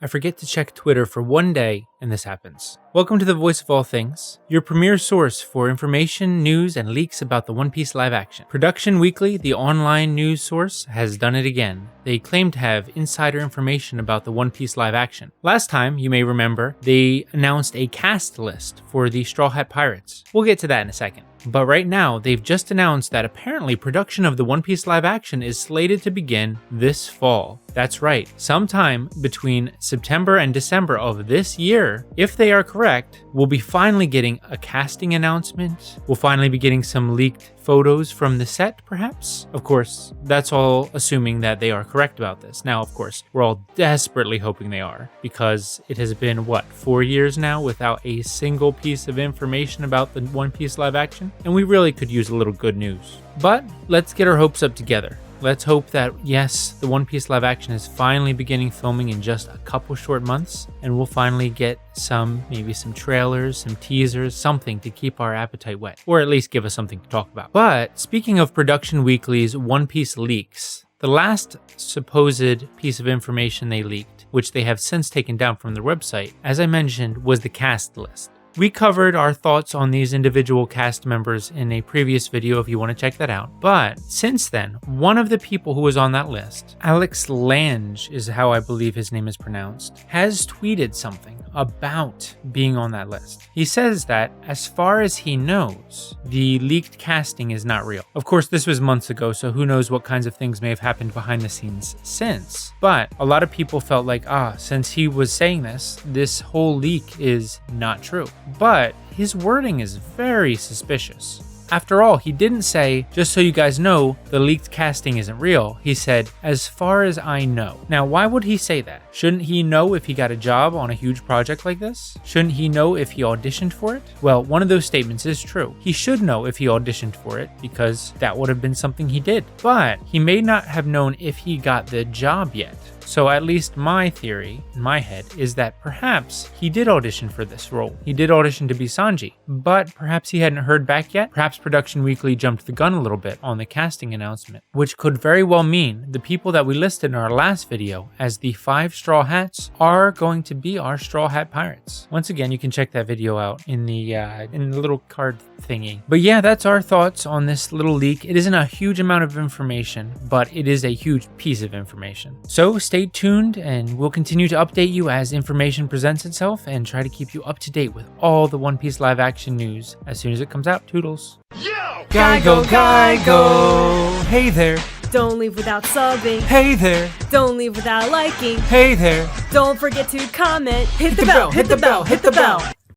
I forget to check Twitter for one day, and this happens. Welcome to the Voice of All Things, your premier source for information, news, and leaks about the One Piece live action. Production Weekly, the online news source, has done it again. They claim to have insider information about the One Piece live action. Last time, you may remember, they announced a cast list for the Straw Hat Pirates. We'll get to that in a second. But right now, they've just announced that apparently production of the One Piece live action is slated to begin this fall. That's right, sometime between September and December of this year, if they are correct, we'll be finally getting a casting announcement. We'll finally be getting some leaked photos from the set, perhaps? Of course, that's all assuming that they are correct about this. Now, of course, we're all desperately hoping they are, because it has been, 4 years now without a single piece of information about the One Piece live action? And we really could use a little good news. But let's get our hopes up together. Let's hope that, yes, the One Piece live action is finally beginning filming in just a couple short months, and we'll finally get maybe some trailers, some teasers, something to keep our appetite whet, or at least give us something to talk about. But speaking of Production Weekly's One Piece leaks, the last supposed piece of information they leaked, which they have since taken down from their website, as I mentioned, was the cast list. We covered our thoughts on these individual cast members in a previous video if you want to check that out. But since then, one of the people who was on that list, Alex Lange is how I believe his name is pronounced, has tweeted something about being on that list. He says that, as far as he knows, the leaked casting is not real. Of course, this was months ago, so who knows what kinds of things may have happened behind the scenes since. But a lot of people felt like, since he was saying this whole leak is not true. But his wording is very suspicious. After all, he didn't say, just so you guys know, the leaked casting isn't real. He said, as far as I know. Now, why would he say that? Shouldn't he know if he got a job on a huge project like this? Shouldn't he know if he auditioned for it? Well, one of those statements is true. He should know if he auditioned for it, because that would have been something he did. But he may not have known if he got the job yet. So at least my theory, in my head, is that perhaps he did audition for this role. He did audition to be Sanji, but perhaps he hadn't heard back yet. Perhaps Production Weekly jumped the gun a little bit on the casting announcement, which could very well mean the people that we listed in our last video as the 5 Straw Hats are going to be our Straw Hat Pirates. Once again, you can check that video out in the little card thingy. But yeah, that's our thoughts on this little leak. It isn't a huge amount of information, but it is a huge piece of information. So stay tuned, and we'll continue to update you as information presents itself and try to keep you up to date with all the One Piece live action news as soon as it comes out. Toodles. Yo! Gaigo, Gaigo! Hey there! Don't leave without subbing. Hey there! Don't leave without liking. Hey there! Don't forget to comment. Hit the bell, hit the bell, hit the bell.